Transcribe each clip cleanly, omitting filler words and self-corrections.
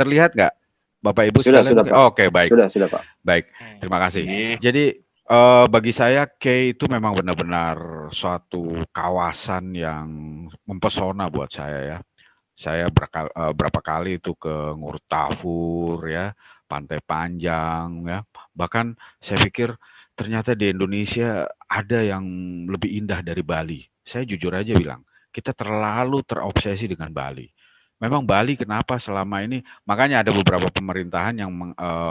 Terlihat nggak, Bapak Ibu Sudah, sekalian? Pak. Oke, baik. Sudah, Pak. Baik, terima kasih. Jadi bagi saya K itu memang benar-benar suatu kawasan yang mempesona buat saya ya. Saya berapa kali itu ke Ngurtafur ya, Pantai Panjang ya. Bahkan saya pikir ternyata di Indonesia ada yang lebih indah dari Bali. Saya jujur aja bilang, kita terlalu terobsesi dengan Bali. Memang Bali kenapa selama ini, makanya ada beberapa pemerintahan yang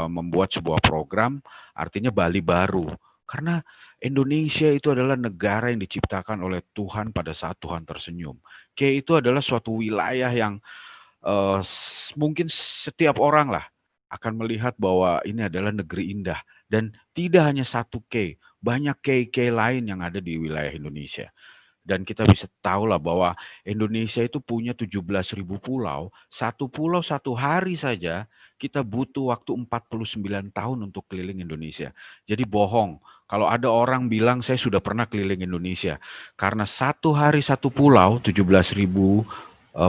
membuat sebuah program, artinya Bali baru. Karena Indonesia itu adalah negara yang diciptakan oleh Tuhan pada saat Tuhan tersenyum. Itu adalah suatu wilayah yang mungkin setiap orang lah akan melihat bahwa ini adalah negeri indah. Dan tidak hanya satu banyak lain yang ada di wilayah Indonesia. Dan kita bisa tahu lah bahwa Indonesia itu punya 17.000 pulau. Satu pulau satu hari saja kita butuh waktu 49 tahun untuk keliling Indonesia. Jadi bohong kalau ada orang bilang saya sudah pernah keliling Indonesia. Karena satu hari satu pulau, 17.000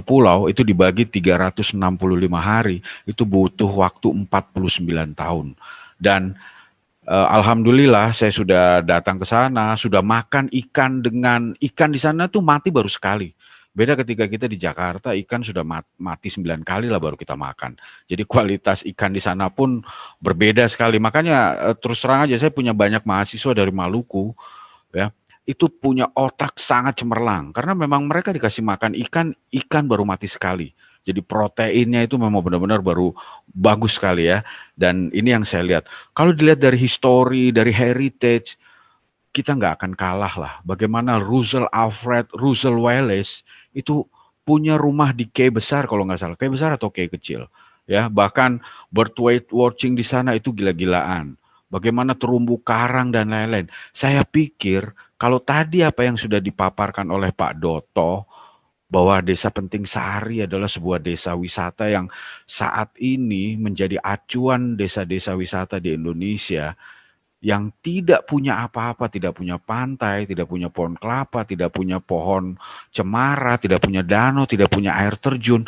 pulau itu dibagi 365 hari, itu butuh waktu 49 tahun. Dan alhamdulillah saya sudah datang ke sana, sudah makan ikan dengan ikan di sana tuh mati baru sekali. Beda ketika kita di Jakarta, ikan sudah mati 9 kali lah baru kita makan. Jadi kualitas ikan di sana pun berbeda sekali. Makanya terus terang aja saya punya banyak mahasiswa dari Maluku, ya, itu punya otak sangat cemerlang. Karena memang mereka dikasih makan ikan baru mati sekali. Jadi proteinnya itu memang benar-benar baru bagus sekali ya. Dan ini yang saya lihat. Kalau dilihat dari histori, dari heritage, kita nggak akan kalah lah. Bagaimana Russel Wallace itu punya rumah di Key besar kalau nggak salah. Key besar atau Key kecil. Ya, bahkan bird watching di sana itu gila-gilaan. Bagaimana terumbu karang dan lain-lain. Saya pikir kalau tadi apa yang sudah dipaparkan oleh Pak Doto, bahwa Desa Penting Sari adalah sebuah desa wisata yang saat ini menjadi acuan desa-desa wisata di Indonesia yang tidak punya apa-apa, tidak punya pantai, tidak punya pohon kelapa, tidak punya pohon cemara, tidak punya danau, tidak punya air terjun,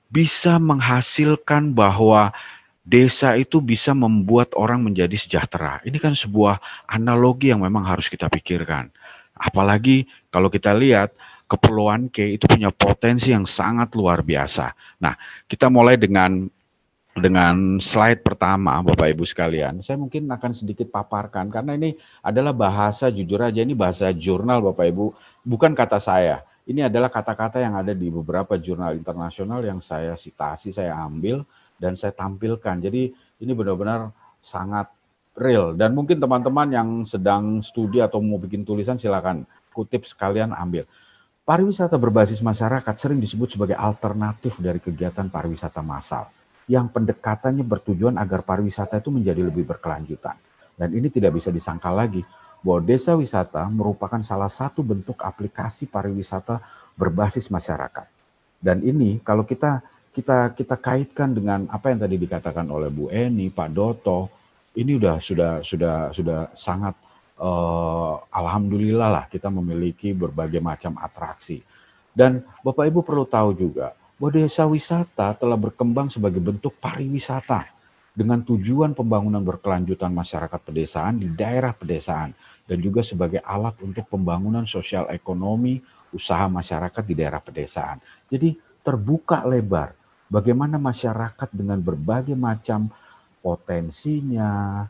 bisa menghasilkan bahwa desa itu bisa membuat orang menjadi sejahtera. Ini kan sebuah analogi yang memang harus kita pikirkan. Apalagi kalau kita lihat Kepulauan K itu punya potensi yang sangat luar biasa. Nah, kita mulai dengan slide pertama, Bapak Ibu sekalian. Saya mungkin akan sedikit paparkan karena ini adalah bahasa, jujur aja ini bahasa jurnal Bapak Ibu, bukan kata saya. Ini adalah kata-kata yang ada di beberapa jurnal internasional yang saya sitasi, saya ambil dan saya tampilkan. Jadi ini benar-benar sangat real dan mungkin teman-teman yang sedang studi atau mau bikin tulisan silakan kutip sekalian ambil. Pariwisata berbasis masyarakat sering disebut sebagai alternatif dari kegiatan pariwisata massal yang pendekatannya bertujuan agar pariwisata itu menjadi lebih berkelanjutan. Dan ini tidak bisa disangkal lagi bahwa desa wisata merupakan salah satu bentuk aplikasi pariwisata berbasis masyarakat. Dan ini kalau kita kaitkan dengan apa yang tadi dikatakan oleh Bu Eni, Pak Doto, ini sudah sangat alhamdulillah lah kita memiliki berbagai macam atraksi. Dan Bapak Ibu perlu tahu juga bahwa desa wisata telah berkembang sebagai bentuk pariwisata dengan tujuan pembangunan berkelanjutan masyarakat pedesaan di daerah pedesaan dan juga sebagai alat untuk pembangunan sosial ekonomi usaha masyarakat di daerah pedesaan. Jadi terbuka lebar bagaimana masyarakat dengan berbagai macam potensinya,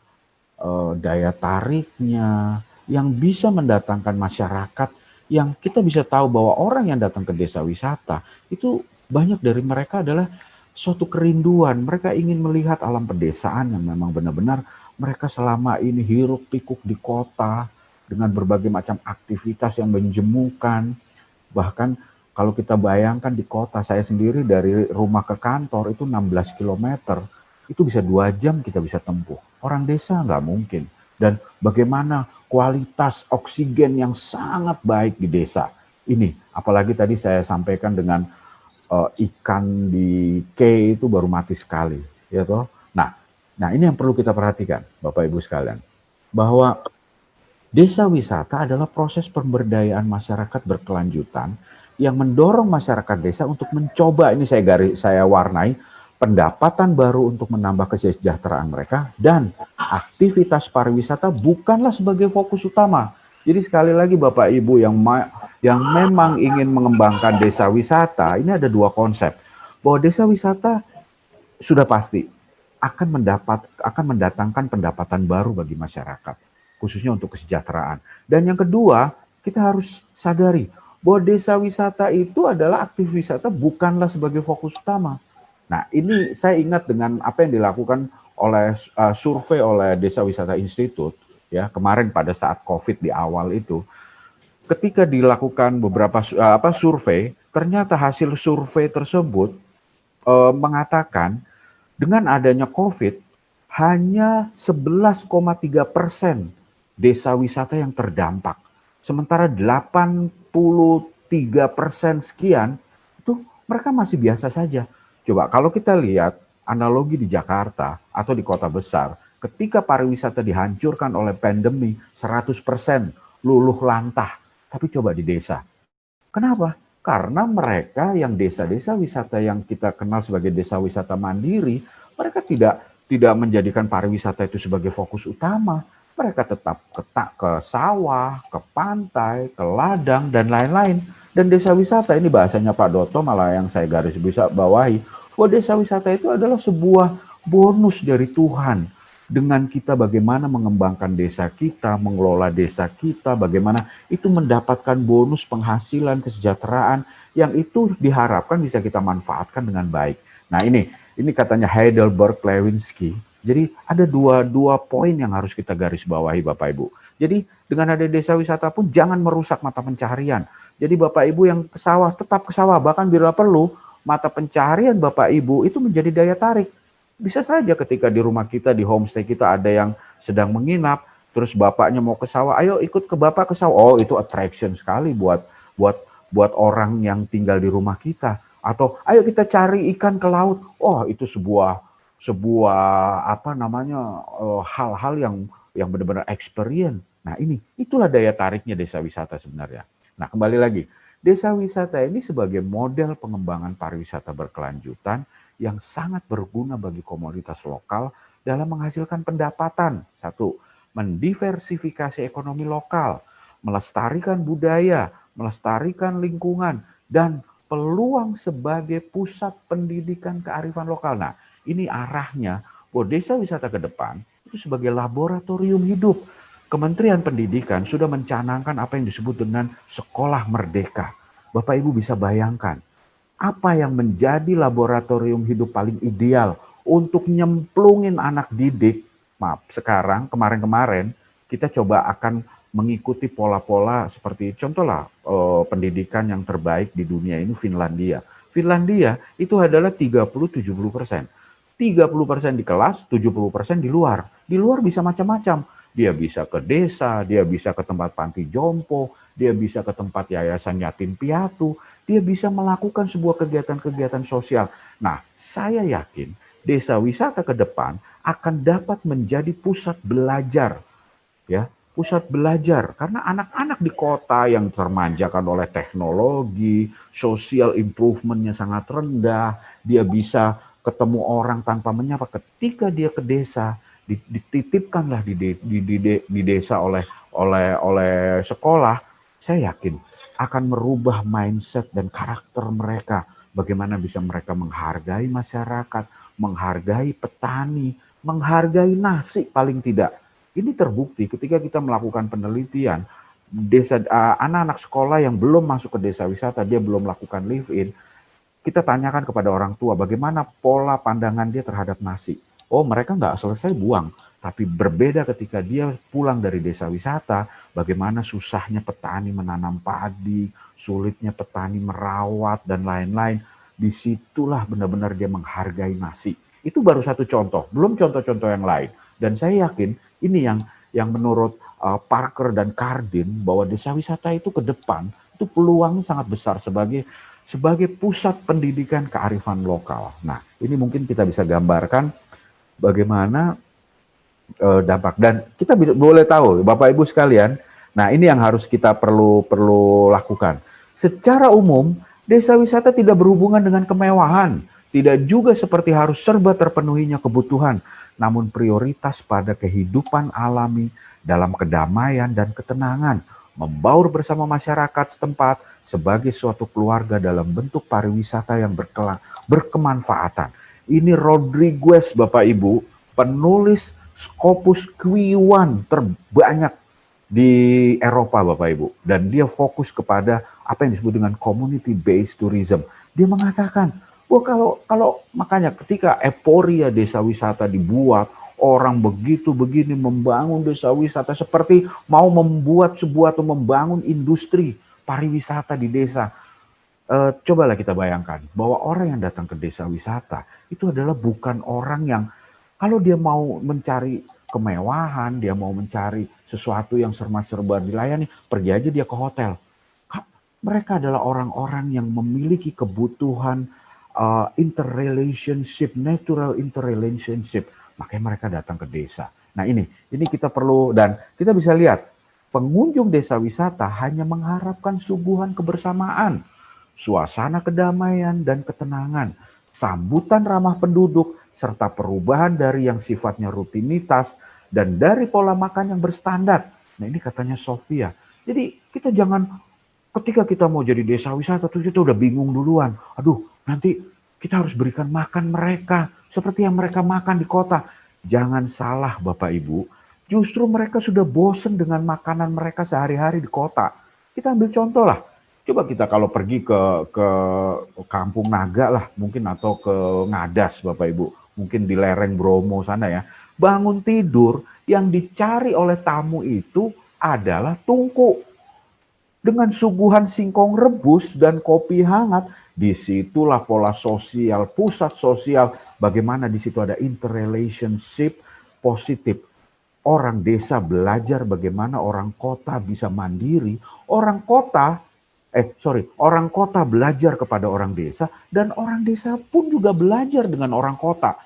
daya tariknya, yang bisa mendatangkan masyarakat yang kita bisa tahu bahwa orang yang datang ke desa wisata itu banyak dari mereka adalah suatu kerinduan. Mereka ingin melihat alam pedesaan yang memang benar-benar mereka selama ini hiruk pikuk di kota dengan berbagai macam aktivitas yang menjemukan. Bahkan kalau kita bayangkan di kota, saya sendiri dari rumah ke kantor itu 16 km, itu bisa 2 jam kita bisa tempuh. Orang desa nggak mungkin. Dan bagaimana kualitas oksigen yang sangat baik di desa. Ini, apalagi tadi saya sampaikan dengan ikan di K itu baru mati sekali. Ya toh? Nah ini yang perlu kita perhatikan, Bapak Ibu sekalian. Bahwa desa wisata adalah proses pemberdayaan masyarakat berkelanjutan yang mendorong masyarakat desa untuk mencoba, ini saya warnai, pendapatan baru untuk menambah kesejahteraan mereka, dan aktivitas pariwisata bukanlah sebagai fokus utama. Jadi sekali lagi Bapak Ibu yang memang ingin mengembangkan desa wisata, ini ada dua konsep. Bahwa desa wisata sudah pasti akan mendatangkan pendapatan baru bagi masyarakat, khususnya untuk kesejahteraan. Dan yang kedua, kita harus sadari bahwa desa wisata itu adalah aktivitas wisata bukanlah sebagai fokus utama. Nah, ini saya ingat dengan apa yang dilakukan oleh survei oleh Desa Wisata Institute ya kemarin pada saat COVID di awal itu. Ketika dilakukan beberapa survei, ternyata hasil survei tersebut mengatakan dengan adanya COVID hanya 11,3% desa wisata yang terdampak. Sementara 83% sekian itu mereka masih biasa saja. Coba kalau kita lihat analogi di Jakarta atau di kota besar, ketika pariwisata dihancurkan oleh pandemi 100% luluh lantah. Tapi coba di desa. Kenapa? Karena mereka yang desa-desa wisata yang kita kenal sebagai desa wisata mandiri, mereka tidak menjadikan pariwisata itu sebagai fokus utama. Mereka tetap ke sawah, ke pantai, ke ladang, dan lain-lain. Dan desa wisata ini bahasanya Pak Doto malah yang saya garis bisa bawahi, bahwa desa wisata itu adalah sebuah bonus dari Tuhan. Dengan kita bagaimana mengembangkan desa kita, mengelola desa kita, bagaimana itu mendapatkan bonus penghasilan, kesejahteraan, yang itu diharapkan bisa kita manfaatkan dengan baik. Nah ini katanya Heidelberg Lewinsky. Jadi ada dua poin yang harus kita garis bawahi Bapak Ibu. Jadi dengan ada desa wisata pun jangan merusak mata pencaharian. Jadi Bapak Ibu yang ke sawah tetap ke sawah, bahkan bila perlu mata pencaharian Bapak Ibu itu menjadi daya tarik. Bisa saja ketika di rumah kita, di homestay kita ada yang sedang menginap, terus bapaknya mau ke sawah, ayo ikut ke bapak ke sawah. Oh, itu attraction sekali buat orang yang tinggal di rumah kita. Atau ayo kita cari ikan ke laut. Oh, itu sebuah hal-hal yang benar-benar experience. Nah, itulah daya tariknya desa wisata sebenarnya. Nah, kembali lagi. Desa wisata ini sebagai model pengembangan pariwisata berkelanjutan yang sangat berguna bagi komunitas lokal dalam menghasilkan pendapatan. Satu, mendiversifikasi ekonomi lokal, melestarikan budaya, melestarikan lingkungan, dan peluang sebagai pusat pendidikan kearifan lokal. Nah, ini arahnya bahwa desa wisata ke depan itu sebagai laboratorium hidup. Kementerian Pendidikan sudah mencanangkan apa yang disebut dengan sekolah merdeka. Bapak Ibu bisa bayangkan, apa yang menjadi laboratorium hidup paling ideal untuk nyemplungin anak didik. Sekarang, kemarin-kemarin, kita coba akan mengikuti pola-pola seperti contohlah pendidikan yang terbaik di dunia ini Finlandia. Finlandia itu adalah 30-70%. 30% di kelas, 70% di luar. Di luar bisa macam-macam. Dia bisa ke desa, dia bisa ke tempat panti jompo, dia bisa ke tempat yayasan yatim piatu, dia bisa melakukan sebuah kegiatan-kegiatan sosial. Nah, saya yakin desa wisata ke depan akan dapat menjadi pusat belajar. Ya, pusat belajar. Karena anak-anak di kota yang termanjakan oleh teknologi, social improvementnya sangat rendah, dia bisa ketemu orang tanpa menyapa. Ketika dia ke desa, dititipkanlah di desa oleh sekolah, saya yakin akan merubah mindset dan karakter mereka. Bagaimana bisa mereka menghargai masyarakat, menghargai petani, menghargai nasi paling tidak. Ini terbukti ketika kita melakukan penelitian, anak-anak sekolah yang belum masuk ke desa wisata, dia belum melakukan live-in, kita tanyakan kepada orang tua bagaimana pola pandangan dia terhadap nasi. Oh, mereka nggak selesai buang, tapi berbeda ketika dia pulang dari desa wisata, bagaimana susahnya petani menanam padi, sulitnya petani merawat, dan lain-lain. Disitulah benar-benar dia menghargai nasi. Itu baru satu contoh, belum contoh-contoh yang lain. Dan saya yakin ini yang menurut Parker dan Cardin, bahwa desa wisata itu ke depan, itu peluangnya sangat besar sebagai pusat pendidikan kearifan lokal. Nah, ini mungkin kita bisa gambarkan bagaimana dampak. Dan kita boleh tahu, Bapak Ibu sekalian, nah ini yang harus kita perlu lakukan. Secara umum, desa wisata tidak berhubungan dengan kemewahan, Tidak juga seperti harus serba terpenuhinya kebutuhan, namun prioritas pada kehidupan alami dalam kedamaian dan ketenangan, membaur bersama masyarakat setempat sebagai suatu keluarga dalam bentuk pariwisata yang berkemanfaatan. Ini Rodriguez, Bapak Ibu, penulis Scopus Q1 terbanyak di Eropa, Bapak Ibu, dan dia fokus kepada apa yang disebut dengan community based tourism. Dia mengatakan, wah, kalau makanya ketika euforia desa wisata dibuat, orang begitu begini membangun desa wisata seperti mau membuat sebuah atau membangun industri pariwisata di desa. Cobalah kita bayangkan bahwa orang yang datang ke desa wisata itu adalah bukan orang yang kalau dia mau mencari kemewahan, dia mau mencari sesuatu yang serba-serba dilayani, pergi aja dia ke hotel. Mereka adalah orang-orang yang memiliki kebutuhan interrelationship, natural interrelationship. Makanya mereka datang ke desa. Nah ini kita perlu, dan kita bisa lihat pengunjung desa wisata hanya mengharapkan suguhan kebersamaan, suasana kedamaian dan ketenangan, sambutan ramah penduduk, serta perubahan dari yang sifatnya rutinitas dan dari pola makan yang berstandar. Nah ini katanya Sofia. Jadi kita jangan ketika kita mau jadi desa wisata terus kita udah bingung duluan. Aduh, nanti kita harus berikan makan mereka seperti yang mereka makan di kota. Jangan salah Bapak Ibu, justru mereka sudah bosen dengan makanan mereka sehari-hari di kota. Kita ambil contoh lah. Coba kita kalau pergi ke Kampung Naga lah mungkin, atau ke Ngadas Bapak Ibu, mungkin di lereng Bromo sana ya. Bangun tidur yang dicari oleh tamu itu adalah tungku. Dengan suguhan singkong rebus dan kopi hangat, disitulah pola sosial, pusat sosial, bagaimana di situ ada interrelationship positif. Orang desa belajar bagaimana orang kota bisa mandiri, orang kota belajar kepada orang desa, dan orang desa pun juga belajar dengan orang kota.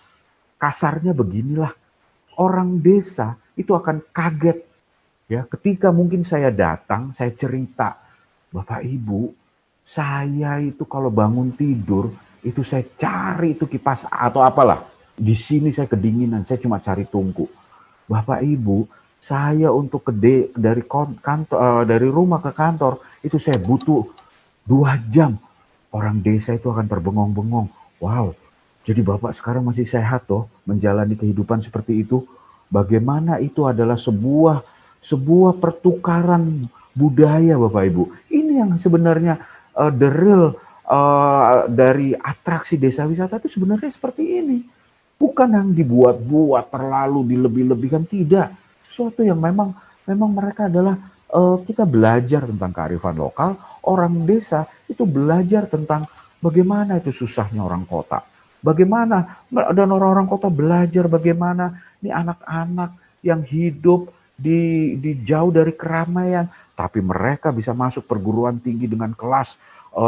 Kasarnya beginilah, orang desa itu akan kaget ya ketika mungkin saya datang, saya cerita, Bapak Ibu, saya itu kalau bangun tidur itu saya cari itu kipas atau apalah. Di sini saya kedinginan, saya cuma cari tungku. Bapak Ibu, saya untuk dari rumah ke kantor itu saya butuh 2 jam. Orang desa itu akan terbengong-bengong. Wow, jadi Bapak sekarang masih sehat toh menjalani kehidupan seperti itu. Bagaimana itu adalah sebuah pertukaran budaya Bapak Ibu. Ini yang sebenarnya the real dari atraksi desa wisata itu sebenarnya seperti ini. Bukan yang dibuat-buat terlalu dilebih-lebihkan, tidak. Sesuatu yang memang mereka adalah kita belajar tentang kearifan lokal, orang desa itu belajar tentang bagaimana itu susahnya orang kota. Bagaimana dan orang-orang kota belajar bagaimana ini anak-anak yang hidup di jauh dari keramaian, tapi mereka bisa masuk perguruan tinggi dengan kelas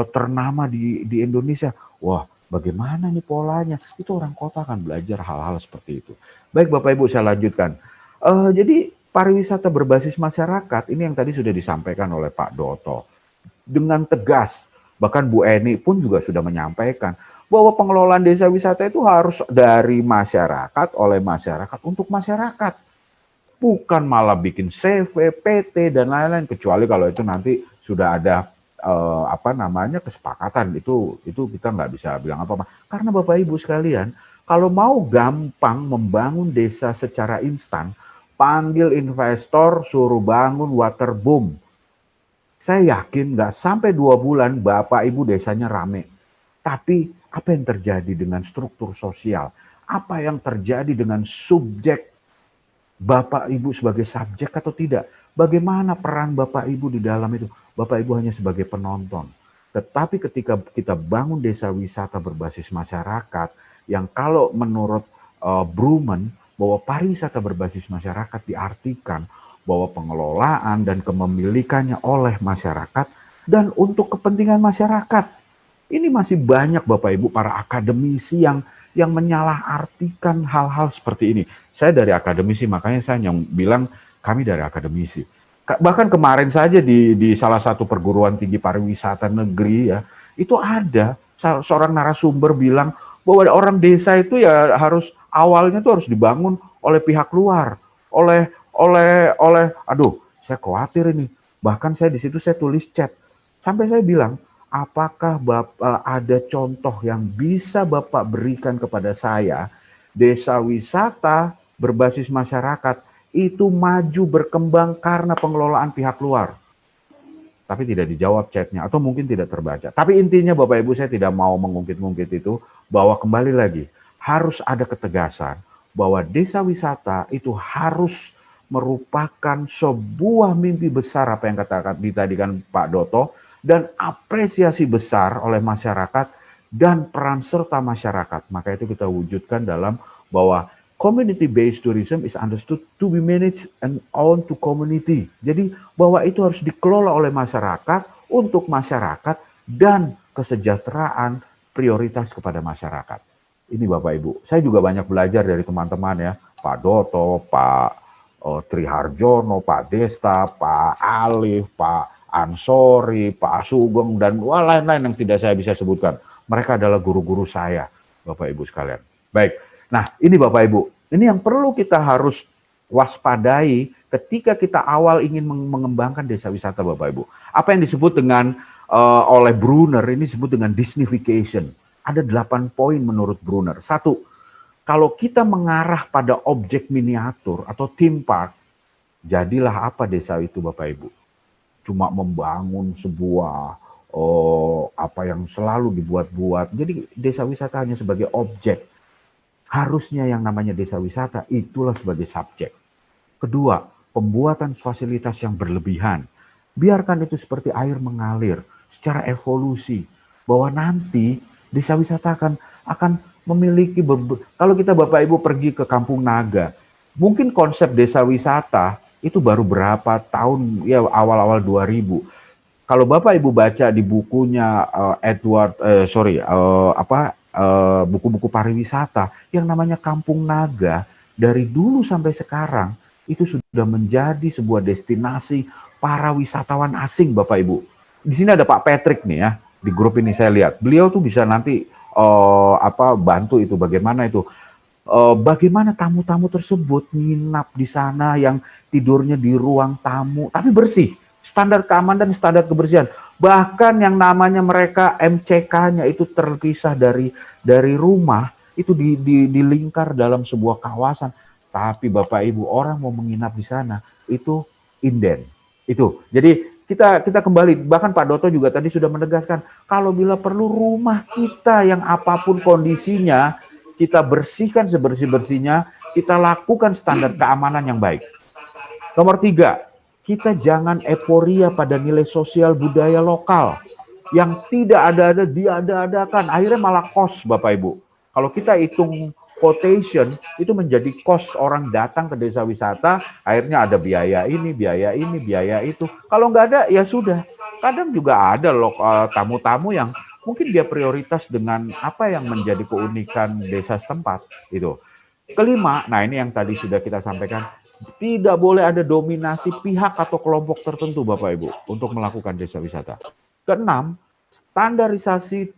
ternama di Indonesia. Wah, bagaimana nih polanya? Itu orang kota akan belajar hal-hal seperti itu. Baik Bapak Ibu, saya lanjutkan. Jadi pariwisata berbasis masyarakat ini yang tadi sudah disampaikan oleh Pak Doto. Dengan tegas, bahkan Bu Eni pun juga sudah menyampaikan bahwa pengelolaan desa wisata itu harus dari masyarakat, oleh masyarakat, untuk masyarakat. Bukan malah bikin CV, PT, dan lain-lain, kecuali kalau itu nanti sudah ada kesepakatan, itu kita nggak bisa bilang apa-apa. Karena Bapak Ibu sekalian, kalau mau gampang membangun desa secara instan, panggil investor, suruh bangun waterboom. Saya yakin nggak sampai 2 bulan Bapak Ibu desanya rame. Tapi apa yang terjadi dengan struktur sosial? Apa yang terjadi dengan subjek Bapak Ibu sebagai subjek atau tidak? Bagaimana peran Bapak Ibu di dalam itu? Bapak Ibu hanya sebagai penonton. Tetapi ketika kita bangun desa wisata berbasis masyarakat, yang kalau menurut Bruman, bahwa pariwisata berbasis masyarakat diartikan bahwa pengelolaan dan kepemilikannya oleh masyarakat dan untuk kepentingan masyarakat. Ini masih banyak Bapak Ibu para akademisi yang menyalahartikan hal-hal seperti ini. Saya dari akademisi, makanya saya bilang kami dari akademisi. Bahkan kemarin saja di salah satu perguruan tinggi pariwisata negeri ya, itu ada seorang narasumber bilang bahwa orang desa itu ya harus awalnya tuh harus dibangun oleh pihak luar, aduh, saya khawatir ini. Bahkan saya di situ saya tulis chat. Sampai saya bilang, apakah Bapak ada contoh yang bisa Bapak berikan kepada saya, desa wisata berbasis masyarakat itu maju berkembang karena pengelolaan pihak luar. Tapi tidak dijawab chatnya, atau mungkin tidak terbaca. Tapi intinya Bapak Ibu, saya tidak mau mengungkit-ungkit itu, bahwa kembali lagi, harus ada ketegasan bahwa desa wisata itu harus merupakan sebuah mimpi besar, apa yang katakan tadi kan Pak Doto, dan apresiasi besar oleh masyarakat dan peran serta masyarakat. Maka itu kita wujudkan dalam bahwa community-based tourism is understood to be managed and owned to community. Jadi bahwa itu harus dikelola oleh masyarakat, untuk masyarakat, dan kesejahteraan prioritas kepada masyarakat. Ini Bapak Ibu. Saya juga banyak belajar dari teman-teman ya, Pak Doto, Pak Triharjono, Pak Desta, Pak Alif, Pak Ansori, Pak Sugeng, dan lain-lain yang tidak saya bisa sebutkan. Mereka adalah guru-guru saya, Bapak Ibu sekalian. Baik. Nah, ini Bapak Ibu, ini yang perlu kita harus waspadai ketika kita awal ingin mengembangkan desa wisata Bapak Ibu. Apa yang disebut dengan oleh Brunner, ini disebut dengan Disneyfication. Ada 8 poin menurut Brunner. 1, kalau kita mengarah pada objek miniatur atau theme park, jadilah apa desa itu Bapak Ibu? Cuma membangun sebuah apa yang selalu dibuat-buat. Jadi desa wisata hanya sebagai objek. Harusnya yang namanya desa wisata itulah sebagai subjek. Kedua, pembuatan fasilitas yang berlebihan. Biarkan itu seperti air mengalir secara evolusi. Bahwa nanti desa wisata akan memiliki, kalau kita Bapak Ibu pergi ke Kampung Naga, mungkin konsep desa wisata itu baru berapa tahun, ya awal-awal 2000. Kalau Bapak Ibu baca di bukunya buku-buku pariwisata yang namanya Kampung Naga, dari dulu sampai sekarang itu sudah menjadi sebuah destinasi para wisatawan asing Bapak Ibu. Di sini ada Pak Patrick nih ya, di grup ini saya lihat. Beliau tuh bisa nanti bantu itu bagaimana itu. Bagaimana tamu-tamu tersebut nginap di sana yang tidurnya di ruang tamu tapi bersih, standar keamanan dan standar kebersihan. Bahkan yang namanya mereka MCK-nya itu terpisah dari rumah, itu dilingkar dalam sebuah kawasan. Tapi Bapak Ibu, orang mau menginap di sana itu inden. Itu. Jadi kita kembali, bahkan Pak Doto juga tadi sudah menegaskan, kalau bila perlu rumah kita yang apapun kondisinya, kita bersihkan sebersih-bersihnya, kita lakukan standar keamanan yang baik. Nomor 3, kita jangan euforia pada nilai sosial budaya lokal yang tidak ada-ada diada-adakan, akhirnya malah cost Bapak Ibu. Kalau kita hitung quotation, itu menjadi cost orang datang ke desa wisata, akhirnya ada biaya ini, biaya itu. Kalau nggak ada, ya sudah. Kadang juga ada loh tamu-tamu yang mungkin dia prioritas dengan apa yang menjadi keunikan desa setempat. Itu. Kelima, nah ini yang tadi sudah kita sampaikan, tidak boleh ada dominasi pihak atau kelompok tertentu Bapak Ibu untuk melakukan desa wisata. Keenam, standarisasi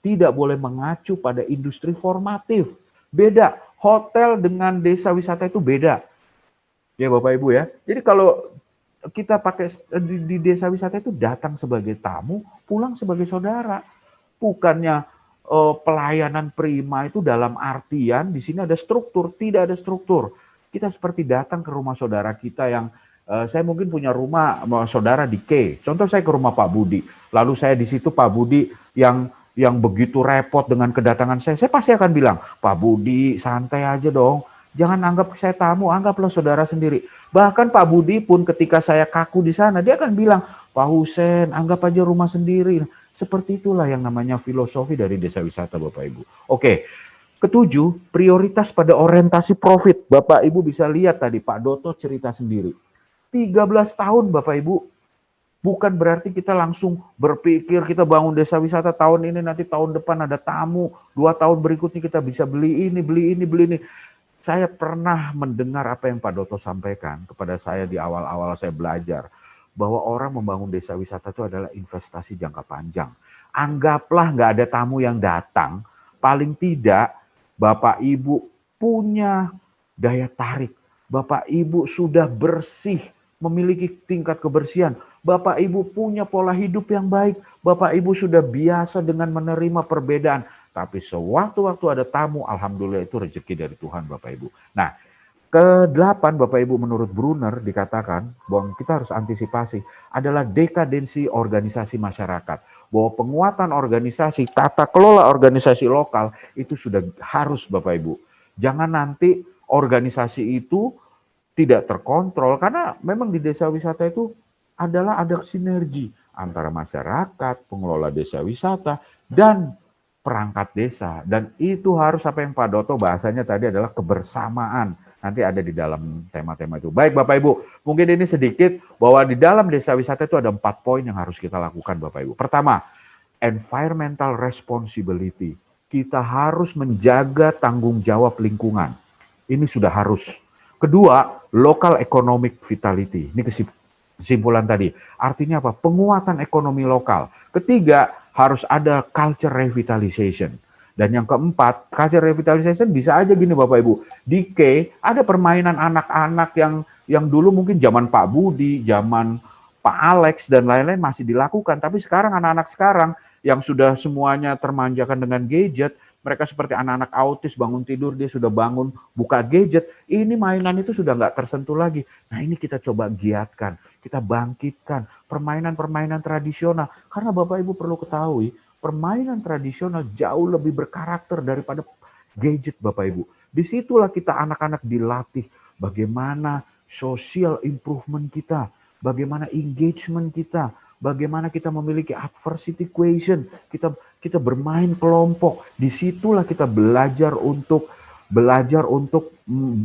tidak boleh mengacu pada industri formatif. Beda, hotel dengan desa wisata itu beda. Ya Bapak Ibu ya. Jadi kalau kita pakai di desa wisata itu datang sebagai tamu, pulang sebagai saudara. Bukannya pelayanan prima itu dalam artian di sini ada struktur, tidak ada struktur. Kita seperti datang ke rumah saudara kita yang saya mungkin punya rumah saudara di K. Contoh saya ke rumah Pak Budi, lalu saya di situ Pak Budi yang begitu repot dengan kedatangan saya pasti akan bilang, Pak Budi santai aja dong, jangan anggap saya tamu, anggaplah saudara sendiri. Bahkan Pak Budi pun ketika saya kaku di sana, dia akan bilang, Pak Husen, anggap aja rumah sendiri. Seperti itulah yang namanya filosofi dari desa wisata Bapak Ibu. Oke. Ketujuh, prioritas pada orientasi profit. Bapak Ibu bisa lihat tadi Pak Doto cerita sendiri. 13 tahun Bapak Ibu, bukan berarti kita langsung berpikir kita bangun desa wisata tahun ini, nanti tahun depan ada tamu, 2 tahun berikutnya kita bisa beli ini. Saya pernah mendengar apa yang Pak Doto sampaikan kepada saya di awal-awal saya belajar, bahwa orang membangun desa wisata itu adalah investasi jangka panjang. Anggaplah nggak ada tamu yang datang, paling tidak Bapak Ibu punya daya tarik. Bapak Ibu sudah bersih, memiliki tingkat kebersihan. Bapak Ibu punya pola hidup yang baik. Bapak Ibu sudah biasa dengan menerima perbedaan. Tapi sewaktu-waktu ada tamu, alhamdulillah itu rezeki dari Tuhan Bapak Ibu. Nah, ke-8 Bapak Ibu menurut Brunner dikatakan bahwa kita harus antisipasi adalah dekadensi organisasi masyarakat. Bahwa penguatan organisasi, tata kelola organisasi lokal itu sudah harus Bapak Ibu. Jangan nanti organisasi itu tidak terkontrol karena memang di desa wisata itu adalah ada sinergi antara masyarakat, pengelola desa wisata dan perangkat desa. Dan itu harus apa yang Pak Doto bahasanya tadi adalah kebersamaan. Nanti ada di dalam tema-tema itu. Baik Bapak Ibu, mungkin ini sedikit bahwa di dalam desa wisata itu ada 4 poin yang harus kita lakukan Bapak Ibu. Pertama, environmental responsibility. Kita harus menjaga tanggung jawab lingkungan. Ini sudah harus. Kedua, local economic vitality. Ini kesimpulan tadi. Artinya apa? Penguatan ekonomi lokal. Ketiga, harus ada culture revitalization. Dan yang keempat, culture revitalization bisa aja gini Bapak Ibu. Di K ada permainan anak-anak yang dulu mungkin zaman Pak Budi, zaman Pak Alex dan lain-lain masih dilakukan. Tapi sekarang anak-anak sekarang yang sudah semuanya termanjakan dengan gadget, mereka seperti anak-anak autis bangun tidur dia sudah bangun buka gadget. Ini mainan itu sudah nggak tersentuh lagi. Nah ini kita coba giatkan, kita bangkitkan permainan-permainan tradisional. Karena Bapak Ibu perlu ketahui, permainan tradisional jauh lebih berkarakter daripada gadget Bapak Ibu. Disitulah kita anak-anak dilatih bagaimana social improvement kita, bagaimana engagement kita, bagaimana kita memiliki adversity equation, kita bermain kelompok. Disitulah kita belajar untuk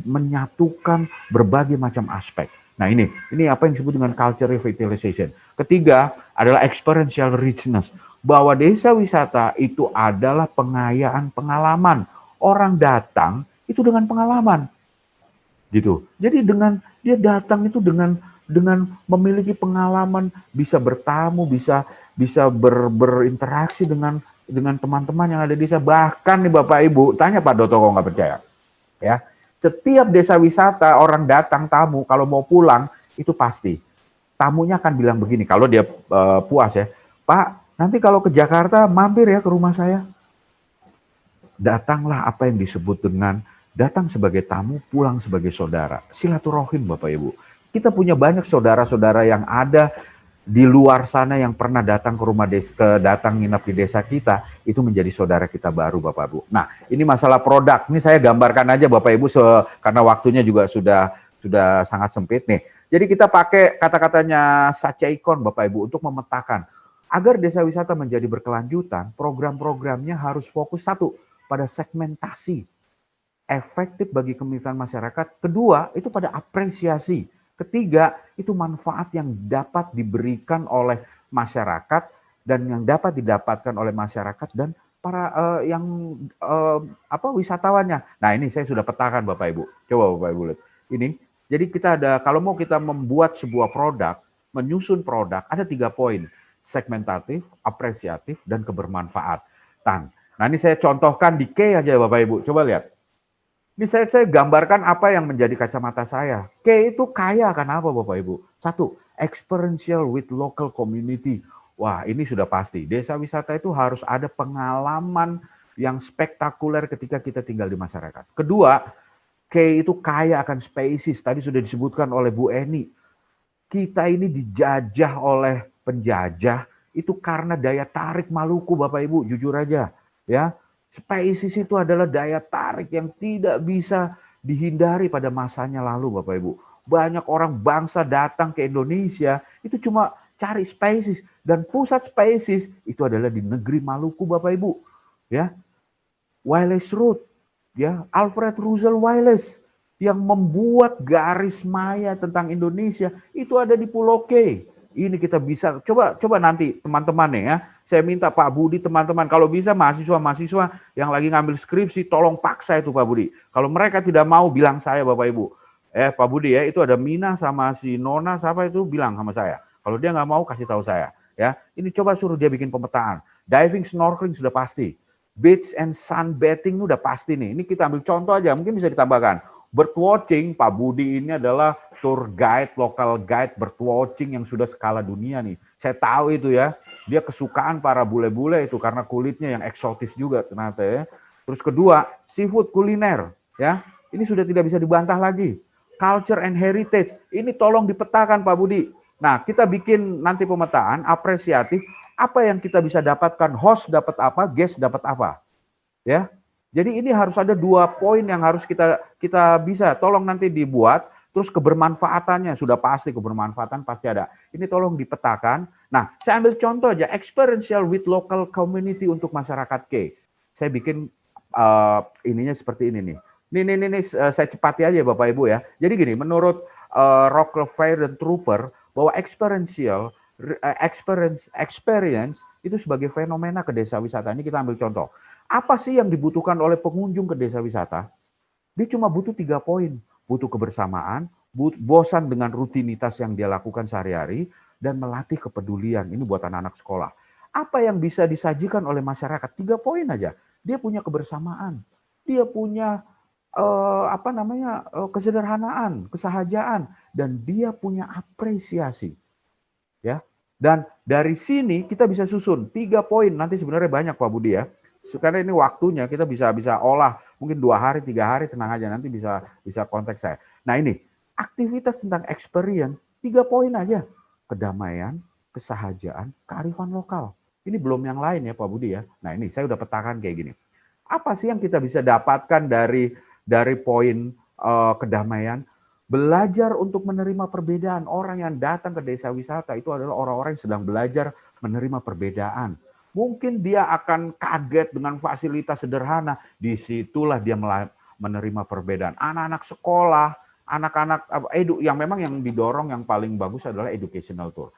menyatukan berbagai macam aspek. Nah ini apa yang disebut dengan culture revitalization. Ketiga adalah experiential richness. Bahwa desa wisata itu adalah pengayaan pengalaman. Orang datang itu dengan pengalaman. Gitu. Jadi dengan dia datang itu dengan memiliki pengalaman, bisa bertamu, bisa berinteraksi dengan teman-teman yang ada di desa. Bahkan nih Bapak Ibu, tanya Pak Doto kalau nggak percaya. Ya, setiap desa wisata orang datang tamu kalau mau pulang itu pasti tamunya akan bilang begini kalau dia puas ya, Pak. Nanti kalau ke Jakarta mampir ya ke rumah saya. Datanglah apa yang disebut dengan datang sebagai tamu, pulang sebagai saudara. Silaturahim Bapak Ibu. Kita punya banyak saudara-saudara yang ada di luar sana yang pernah datang ke rumah datang nginap di desa kita, itu menjadi saudara kita baru Bapak Ibu. Nah, ini masalah produk. Ini saya gambarkan aja Bapak Ibu karena waktunya juga sudah sangat sempit nih. Jadi kita pakai kata-katanya Sachaikon Bapak Ibu untuk memetakan. Agar desa wisata menjadi berkelanjutan, program-programnya harus fokus satu, pada segmentasi, efektif bagi kemitraan masyarakat. Kedua, itu pada apresiasi. Ketiga, itu manfaat yang dapat diberikan oleh masyarakat dan yang dapat didapatkan oleh masyarakat dan para wisatawannya. Nah ini saya sudah petakan Bapak Ibu. Coba Bapak Ibu lihat. Ini, jadi kita kalau mau kita membuat sebuah produk, menyusun produk, ada 3 poin. Segmentatif, apresiatif, dan kebermanfaatan. Nah ini saya contohkan di K aja Bapak Ibu, coba lihat. Ini saya gambarkan apa yang menjadi kacamata saya. K itu kaya akan apa Bapak Ibu? 1, experiential with local community. Wah ini sudah pasti, desa wisata itu harus ada pengalaman yang spektakuler ketika kita tinggal di masyarakat. Kedua, K itu kaya akan species, tadi sudah disebutkan oleh Bu Eni. Kita ini dijajah oleh penjajah itu karena daya tarik Maluku Bapak Ibu, jujur aja ya. Spesies itu adalah daya tarik yang tidak bisa dihindari pada masanya lalu Bapak Ibu. Banyak orang bangsa datang ke Indonesia itu cuma cari spesies dan pusat spesies itu adalah di negeri Maluku Bapak Ibu. Ya. Wallace Root, ya, Alfred Russel Wallace yang membuat garis maya tentang Indonesia itu ada di Pulau K. Ini kita bisa coba nanti teman-teman nih ya. Saya minta Pak Budi teman-teman kalau bisa mahasiswa yang lagi ngambil skripsi tolong paksa itu Pak Budi. Kalau mereka tidak mau bilang saya Bapak Ibu. Pak Budi ya, itu ada Mina sama si Nona siapa itu bilang sama saya. Kalau dia nggak mau kasih tahu saya ya. Ini coba suruh dia bikin pemetaan. Diving snorkeling sudah pasti. Beach and sunbathing udah pasti nih. Ini kita ambil contoh aja, mungkin bisa ditambahkan. Bird watching, Pak Budi ini adalah tour guide, local guide bird watching yang sudah skala dunia nih. Saya tahu itu ya. Dia kesukaan para bule-bule itu karena kulitnya yang eksotis juga ternyata ya. Terus kedua, seafood kuliner ya. Ini sudah tidak bisa dibantah lagi. Culture and heritage, ini tolong dipetakan Pak Budi. Nah, kita bikin nanti pemetaan apresiatif apa yang kita bisa dapatkan, host dapat apa, guest dapat apa. Ya. Jadi ini harus ada 2 poin yang harus kita bisa tolong nanti dibuat, terus kebermanfaatannya sudah pasti, kebermanfaatan pasti ada. Ini tolong dipetakan. Nah, saya ambil contoh aja experiential with local community untuk masyarakat K. Saya bikin ininya seperti ini nih. Ini saya cepati aja Bapak Ibu ya. Jadi gini, menurut Rockefeller dan Trooper bahwa experience itu sebagai fenomena ke desa wisata. Ini kita ambil contoh. Apa sih yang dibutuhkan oleh pengunjung ke desa wisata? Dia cuma butuh 3 poin. Butuh kebersamaan, bosan dengan rutinitas yang dia lakukan sehari-hari, dan melatih kepedulian. Ini buat anak-anak sekolah. Apa yang bisa disajikan oleh masyarakat? 3 poin aja. Dia punya kebersamaan. Dia punya kesederhanaan, kesahajaan, dan dia punya apresiasi. Ya. Dan dari sini kita bisa susun 3 poin. Nanti sebenarnya banyak Pak Budi ya. Sekarang ini waktunya kita bisa olah mungkin 2 hari, 3 hari, tenang aja nanti bisa kontak saya. Nah ini aktivitas tentang experience 3 poin aja. Kedamaian, kesahajaan, kearifan lokal. Ini belum yang lain ya Pak Budi ya. Nah ini saya udah petakan kayak gini. Apa sih yang kita bisa dapatkan dari poin kedamaian? Belajar untuk menerima perbedaan. Orang yang datang ke desa wisata itu adalah orang-orang yang sedang belajar menerima perbedaan. Mungkin dia akan kaget dengan fasilitas sederhana. Disitulah dia menerima perbedaan. Anak-anak sekolah, anak-anak yang memang yang didorong yang paling bagus adalah educational tour.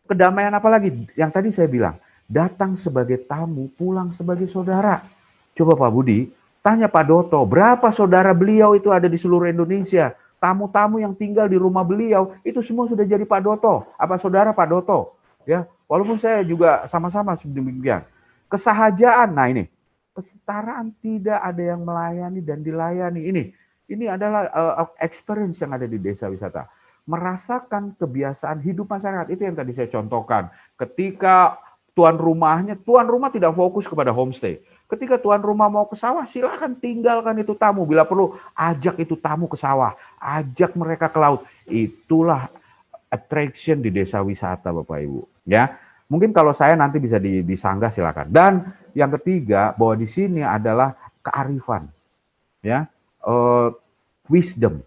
Kedamaian apa lagi? Yang tadi saya bilang, datang sebagai tamu, pulang sebagai saudara. Coba Pak Budi, tanya Pak Doto, berapa saudara beliau itu ada di seluruh Indonesia? Tamu-tamu yang tinggal di rumah beliau, itu semua sudah jadi Pak Doto. Apa saudara Pak Doto? Ya, walaupun saya juga sama-sama demikian. Kesahajaan, nah ini, kesetaraan, tidak ada yang melayani dan dilayani. Ini adalah experience yang ada di desa wisata. Merasakan kebiasaan hidup masyarakat, itu yang tadi saya contohkan. Ketika tuan rumah tidak fokus kepada homestay. Ketika tuan rumah mau ke sawah, silakan tinggalkan itu tamu. Bila perlu, ajak itu tamu ke sawah. Ajak mereka ke laut. Itulah attraction di desa wisata Bapak Ibu. Ya, mungkin kalau saya nanti bisa disanggah silakan. Dan yang ketiga bahwa di sini adalah kearifan, ya, wisdom,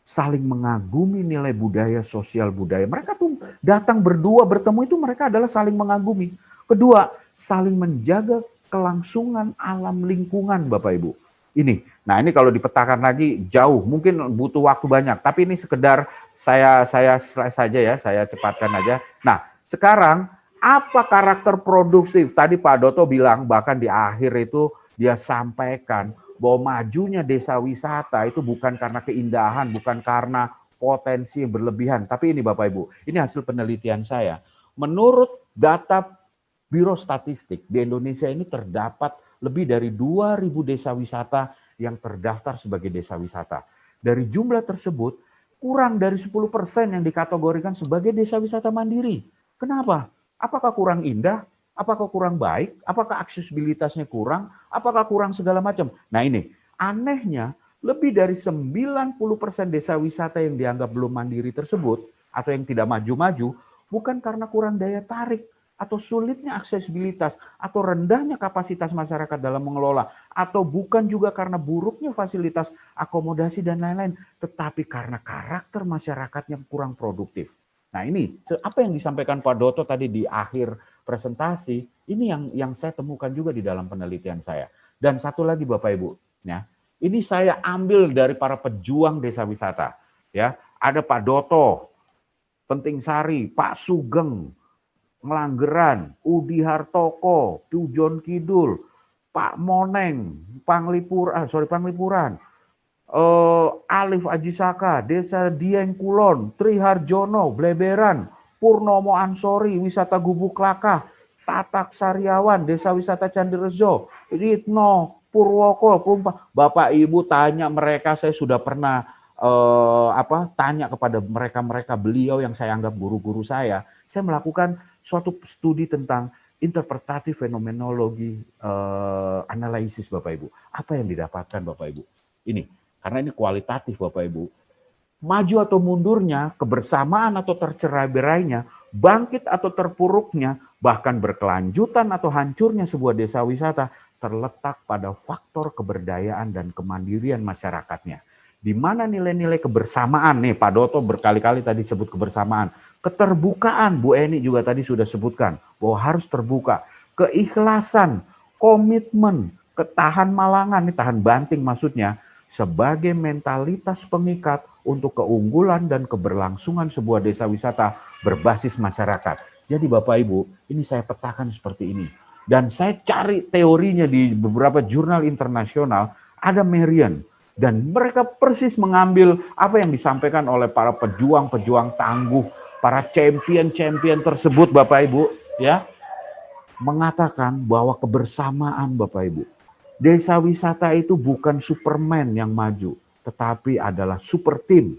saling mengagumi nilai budaya, sosial budaya. Mereka tuh datang berdua bertemu itu mereka adalah saling mengagumi. Kedua, saling menjaga kelangsungan alam lingkungan Bapak Ibu. Nah ini kalau dipetakan lagi jauh, mungkin butuh waktu banyak. Tapi ini sekedar saya slide saja ya, saya cepatkan aja. Nah sekarang apa karakter produksi? Tadi Pak Doto bilang bahkan di akhir itu dia sampaikan bahwa majunya desa wisata itu bukan karena keindahan, bukan karena potensi yang berlebihan. Tapi ini Bapak Ibu, ini hasil penelitian saya. Menurut data Biro Statistik di Indonesia ini terdapat lebih dari 2.000 desa wisata yang terdaftar sebagai desa wisata. Dari jumlah tersebut, kurang dari 10% yang dikategorikan sebagai desa wisata mandiri. Kenapa? Apakah kurang indah? Apakah kurang baik? Apakah aksesibilitasnya kurang? Apakah kurang segala macam? Nah ini, anehnya lebih dari 90% desa wisata yang dianggap belum mandiri tersebut, atau yang tidak maju-maju, bukan karena kurang daya tarik, atau sulitnya aksesibilitas, atau rendahnya kapasitas masyarakat dalam mengelola, atau bukan juga karena buruknya fasilitas akomodasi dan lain-lain, tetapi karena karakter masyarakatnya kurang produktif. Nah ini, apa yang disampaikan Pak Doto tadi di akhir presentasi, ini yang saya temukan juga di dalam penelitian saya. Dan satu lagi Bapak Ibu, ya, ini saya ambil dari para pejuang desa wisata. Ya, ada Pak Doto, Penting Sari, Pak Sugeng, Ngelanggeran, Udi Hartoko, Pujon Kidul, Pak Moneng, Panglipuran, Alif Ajisaka, Desa Dieng Kulon, Tri Harjono, Bleberan, Purnomo Ansori, Wisata Gubuk Lakah, Tatak Sariawan, Desa Wisata Candirejo, Ritno, Purwoko, Bapak Ibu tanya mereka, saya sudah pernah tanya kepada mereka beliau yang saya anggap guru-guru saya melakukan suatu studi tentang interpretatif fenomenologi analisis Bapak Ibu. Apa yang didapatkan Bapak Ibu? Ini, karena ini kualitatif Bapak Ibu. Maju atau mundurnya, kebersamaan atau tercerai-berainya, bangkit atau terpuruknya, bahkan berkelanjutan atau hancurnya sebuah desa wisata terletak pada faktor keberdayaan dan kemandirian masyarakatnya. Di mana nilai-nilai kebersamaan, nih Pak Doto berkali-kali tadi sebut kebersamaan, keterbukaan, Bu Eni juga tadi sudah sebutkan, bahwa harus terbuka, keikhlasan, komitmen, ketahan malangan, nih tahan banting maksudnya, sebagai mentalitas pengikat untuk keunggulan dan keberlangsungan sebuah desa wisata berbasis masyarakat. Jadi Bapak Ibu, ini saya petakan seperti ini. Dan saya cari teorinya di beberapa jurnal internasional, ada Marian. Dan mereka persis mengambil apa yang disampaikan oleh para pejuang-pejuang tangguh, para champion-champion tersebut Bapak Ibu, ya, mengatakan bahwa kebersamaan Bapak Ibu. Desa wisata itu bukan Superman yang maju, tetapi adalah super team.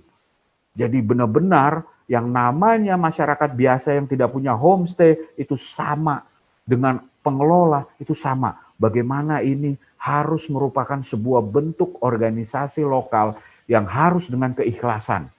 Jadi benar-benar yang namanya masyarakat biasa yang tidak punya homestay itu sama dengan pengelola, itu sama. Bagaimana ini harus merupakan sebuah bentuk organisasi lokal yang harus dengan keikhlasan.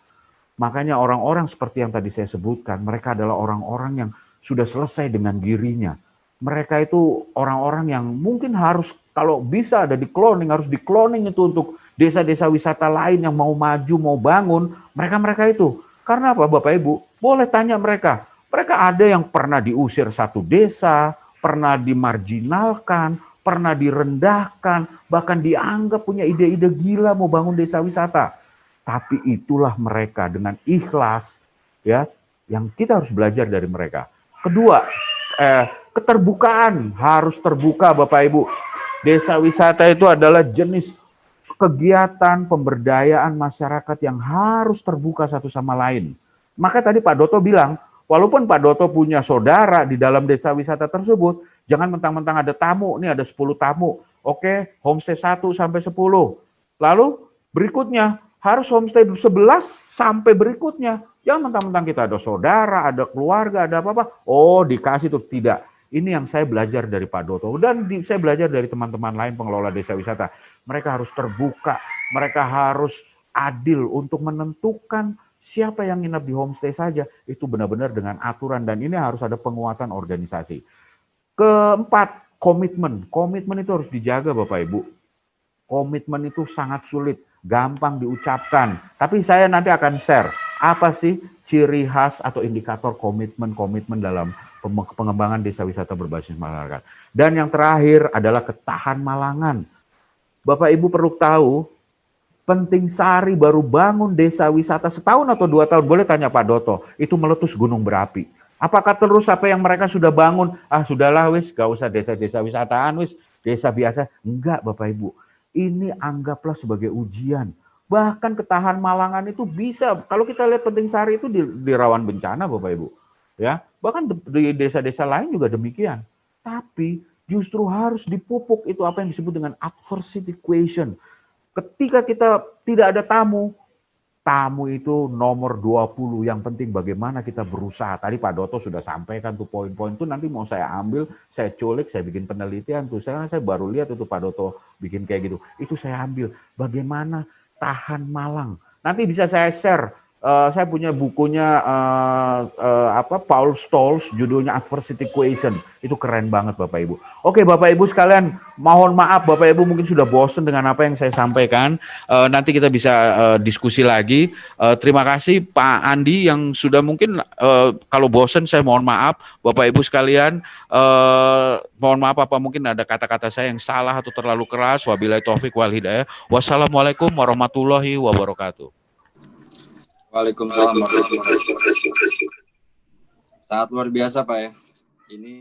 Makanya orang-orang seperti yang tadi saya sebutkan, mereka adalah orang-orang yang sudah selesai dengan dirinya. Mereka itu orang-orang yang mungkin harus, kalau bisa ada di cloning, harus di cloning itu untuk desa-desa wisata lain yang mau maju, mau bangun, mereka-mereka itu. Karena apa Bapak Ibu? Boleh tanya mereka. Mereka ada yang pernah diusir satu desa, pernah dimarginalkan, pernah direndahkan, bahkan dianggap punya ide-ide gila mau bangun desa wisata. Tapi itulah mereka dengan ikhlas, ya, yang kita harus belajar dari mereka. Kedua, keterbukaan, harus terbuka Bapak Ibu. Desa wisata itu adalah jenis kegiatan pemberdayaan masyarakat yang harus terbuka satu sama lain. Maka tadi Pak Doto bilang, walaupun Pak Doto punya saudara di dalam desa wisata tersebut, jangan mentang-mentang ada tamu, nih ada 10 tamu. Oke, homestay 1 sampai 10. Lalu berikutnya harus homestay 11 sampai berikutnya. Jangan mentang-mentang kita ada saudara, ada keluarga, ada apa-apa. Oh, dikasih tuh, tidak. Ini yang saya belajar dari Pak Doto. Dan saya belajar dari teman-teman lain pengelola desa wisata. Mereka harus terbuka, mereka harus adil untuk menentukan siapa yang nginap di homestay saja. Itu benar-benar dengan aturan dan ini harus ada penguatan organisasi. Keempat, komitmen. Komitmen itu harus dijaga Bapak Ibu. Komitmen itu sangat sulit, gampang diucapkan. Tapi saya nanti akan share apa sih ciri khas atau indikator komitmen dalam pengembangan desa wisata berbasis masyarakat. Dan yang terakhir adalah ketahan malangan. Bapak Ibu perlu tahu, Penting Sari baru bangun desa wisata setahun atau 2 tahun, boleh tanya Pak Doto, itu meletus gunung berapi. Apakah terus apa yang mereka sudah bangun, sudahlah wis, gak usah desa-desa wisataan wis, desa biasa. Enggak Bapak Ibu, ini anggaplah sebagai ujian. Bahkan ketahan malangan itu bisa, kalau kita lihat Penting Sari itu di rawan bencana Bapak Ibu. Ya, bahkan di desa-desa lain juga demikian. Tapi justru harus dipupuk itu apa yang disebut dengan adversity equation. Ketika kita tidak ada tamu itu nomor 20. Yang penting bagaimana kita berusaha. Tadi Pak Doto sudah sampaikan tuh poin-poin itu, nanti mau saya ambil, saya culik, saya bikin penelitian tuh. Saya baru lihat itu Pak Doto bikin kayak gitu. Itu saya ambil bagaimana tahan malang. Nanti bisa saya share. Saya punya bukunya Paul Stolz, judulnya Adversity Equation. Itu keren banget Bapak Ibu. Oke Bapak Ibu sekalian, mohon maaf Bapak Ibu mungkin sudah bosan dengan apa yang saya sampaikan. Nanti kita bisa diskusi lagi. Terima kasih Pak Andi yang sudah mungkin kalau bosan saya mohon maaf. Bapak Ibu sekalian, mohon maaf apa mungkin ada kata-kata saya yang salah atau terlalu keras. Wabillahi taufik wal hidayah. Wassalamualaikum warahmatullahi wabarakatuh. Waalaikumsalam warahmatullahi wabarakatuh. Sangat luar biasa Pak ya. Ini